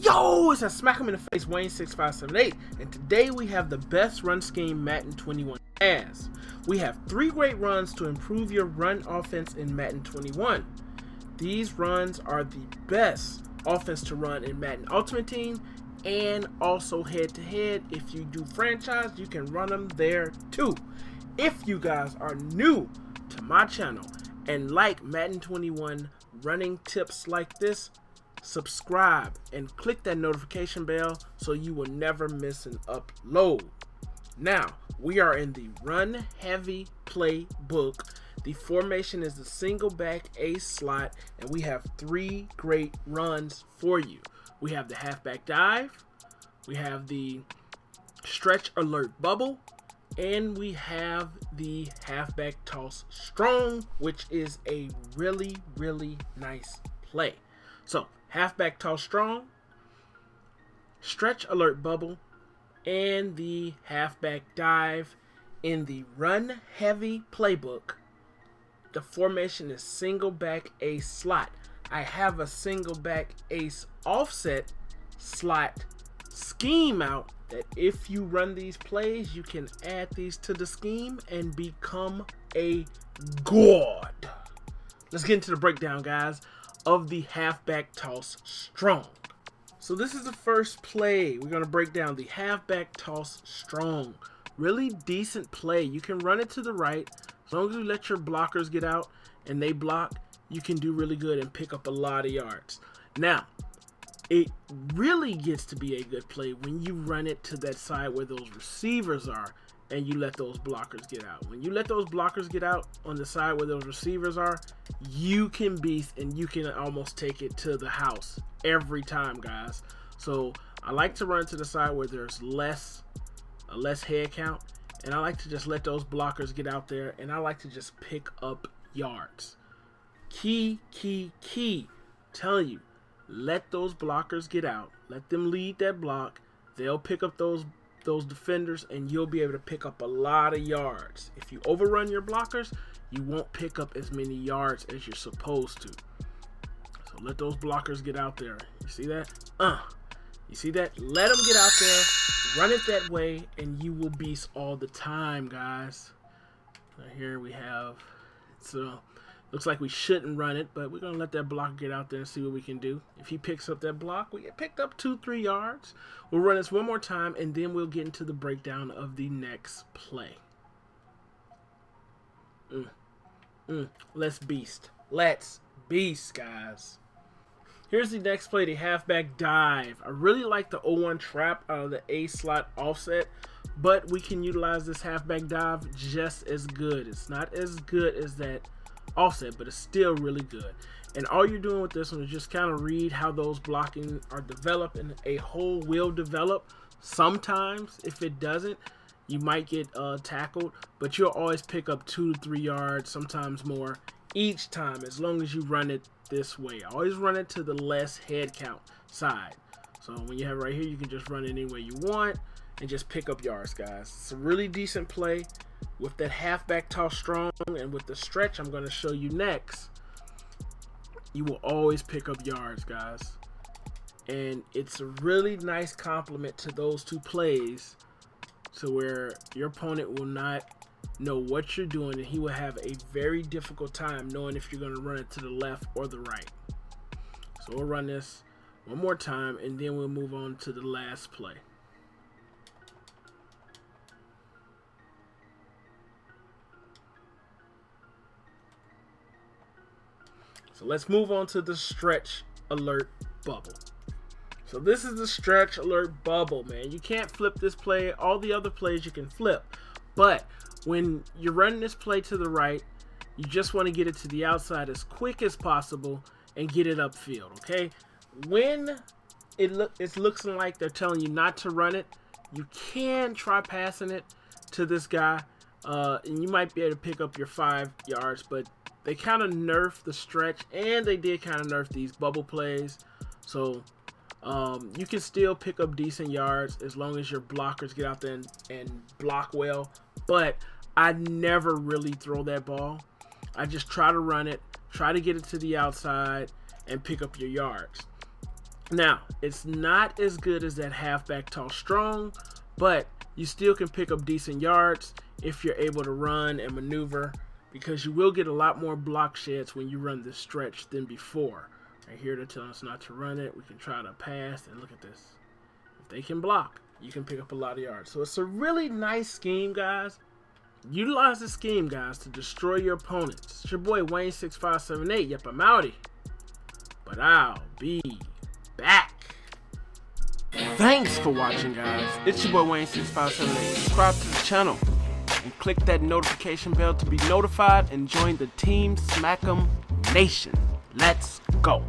Yo, it's a smack him in the face Wayne6578, and today we have the best run scheme Madden 21 has. We have 3 great runs to improve your run offense in Madden 21. These runs are the best offense to run in Madden Ultimate Team, and also head-to-head. If you do franchise, you can run them there too. If you guys are new to my channel and like Madden 21 running tips like this, subscribe and click that notification bell so you will never miss an upload. Now, we are in the run heavy playbook. The formation is the single back ace slot, and we have 3 great runs for you. We have the halfback dive, we have the stretch alert bubble, and we have the halfback toss strong, which is a really nice play. So halfback toss strong, stretch alert bubble, and the halfback dive. In the run heavy playbook, the formation is single back ace slot. I have a single back ace offset slot scheme out that if you run these plays, you can add these to the scheme and become a god. Let's get into the breakdown, guys, of the halfback toss strong. So this is the first play. We're going to break down the halfback toss strong. Really decent play. You can run it to the right. As long as you let your blockers get out and they block, you can do really good and pick up a lot of yards. Now, it really gets to be a good play when you run it to that side where those receivers are and you let those blockers get out. When you let those blockers get out on the side where those receivers are, you can beast and you can almost take it to the house every time, guys. So I like to run to the side where there's a less head count, and I like to just let those blockers get out there, and I like to just pick up yards. Key. Telling you, let those blockers get out. Let them lead that block. They'll pick up those defenders, and you'll be able to pick up a lot of yards. If you overrun your blockers, you won't pick up as many yards as you're supposed to. So let those blockers get out there. You see that? You see that? Let them get out there. Run it that way, and you will beast all the time, guys. Here we have, so looks like we shouldn't run it, but we're going to let that block get out there and see what we can do. If he picks up that block, we get picked up 2-3 yards. We'll run this one more time, and then we'll get into the breakdown of the next play. Let's beast. Let's beast, guys. Here's the next play, the halfback dive. I really like the 0-1 trap out of the A slot offset, but we can utilize this halfback dive just as good. It's not as good as that offset, but it's still really good. And all you're doing with this one is just kind of read how those blocking are developed, and a hole will develop. Sometimes, if it doesn't, you might get tackled, but you'll always pick up 2 to 3 yards, sometimes more, each time, as long as you run it this way. Always run it to the less head count side. So when you have it right here, you can just run it any way you want and just pick up yards, guys. It's a really decent play with that halfback toss strong, and with the stretch I'm going to show you next. You will always pick up yards, guys, and it's a really nice complement to those 2 plays, to where your opponent will not know what you're doing, and he will have a very difficult time knowing if you're going to run it to the left or the right. So we'll run this one more time, and then we'll move on to the last play. So let's move on to the stretch alert bubble. So this is the stretch alert bubble, man. You can't flip this play. All the other plays you can flip, but when you're running this play to the right, you just want to get it to the outside as quick as possible and get it upfield, okay? When it's looking like they're telling you not to run it, you can try passing it to this guy, and you might be able to pick up your 5 yards, but they kind of nerfed the stretch, and they did kind of nerf these bubble plays. So you can still pick up decent yards as long as your blockers get out there and block well, but I never really throw that ball. I just try to run it, try to get it to the outside, and pick up your yards. Now, it's not as good as that halfback tall strong, but you still can pick up decent yards if you're able to run and maneuver, because you will get a lot more block sheds when you run this stretch than before. Right here they're telling us not to run it. We can try to pass, and look at this. If they can block, you can pick up a lot of yards. So it's a really nice scheme, guys. Utilize the scheme, guys, to destroy your opponents. It's your boy Wayne6578. Yep, I'm outie. But I'll be back. Thanks for watching, guys. It's your boy Wayne6578. Subscribe to the channel and click that notification bell to be notified and join the Team Smack'em Nation. Let's go.